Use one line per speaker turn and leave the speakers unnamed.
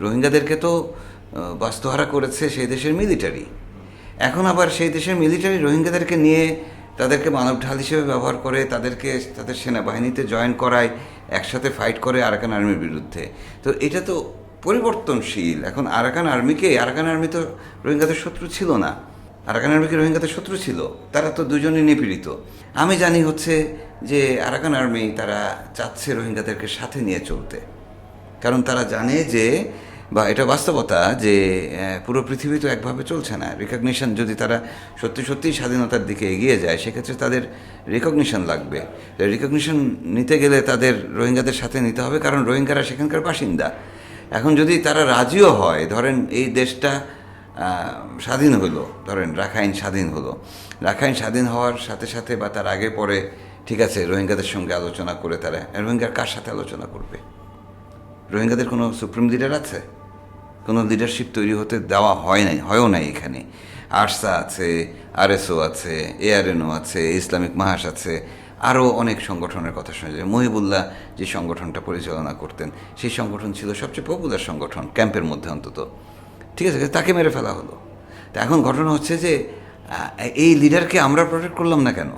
রোহিঙ্গাদেরকে তো বাস্তুহারা করেছে সেই দেশের মিলিটারি। এখন আবার সেই দেশের মিলিটারি রোহিঙ্গাদেরকে নিয়ে তাদেরকে মানব ঢাল হিসেবে ব্যবহার করে, তাদেরকে তাদের সেনাবাহিনীতে জয়েন করায়, একসাথে ফাইট করে আরাকান আর্মির বিরুদ্ধে। তো এটা তো পরিবর্তনশীল। এখন আরাকান আর্মি তো রোহিঙ্গাদের শত্রু ছিল না। আরাকান আর্মি কি রোহিঙ্গাদের শত্রু ছিল? তারা তো দুজনেই নিপীড়িত। আমি জানি হচ্ছে যে আরাকান আর্মি তারা চাচ্ছে রোহিঙ্গাদেরকে সাথে নিয়ে চলতে, কারণ তারা জানে যে, বা এটা বাস্তবতা যে পুরো পৃথিবী তো একভাবে চলছে না। রিকগনিশন, যদি তারা সত্যি সত্যিই স্বাধীনতার দিকে এগিয়ে যায়, সেক্ষেত্রে তাদের রিকগনিশন লাগবে। রিকগনিশন নিতে গেলে তাদের রোহিঙ্গাদের সাথে নিতে হবে, কারণ রোহিঙ্গারা সেখানকার বাসিন্দা। এখন যদি তারা রাজিও হয়, ধরেন এই দেশটা স্বাধীন হলো, ধরেন রাখাইন স্বাধীন হলো, রাখাইন স্বাধীন হওয়ার সাথে সাথে বা তার আগে পরে, ঠিক আছে, রোহিঙ্গাদের সঙ্গে আলোচনা করে তারা, রোহিঙ্গার কার সাথে আলোচনা করবে? রোহিঙ্গাদের কোনো সুপ্রিম লিডার আছে? কোনো লিডারশিপ তৈরি হতে দেওয়া হয়ও নাই এখানে। আরসা আছে, আরএসও আছে, এআরএনও আছে, ইসলামিক মাহাস আছে, আরও অনেক সংগঠনের কথা শোনা যায়। মহিবুল্লাহ যে সংগঠনটা পরিচালনা করতেন, সেই সংগঠন ছিল সবচেয়ে পপুলার সংগঠন ক্যাম্পের মধ্যে অন্তত, ঠিক আছে, তাকে মেরে ফেলা হলো। তা এখন ঘটনা হচ্ছে যে এই লিডারকে আমরা প্রোটেক্ট করলাম না কেন?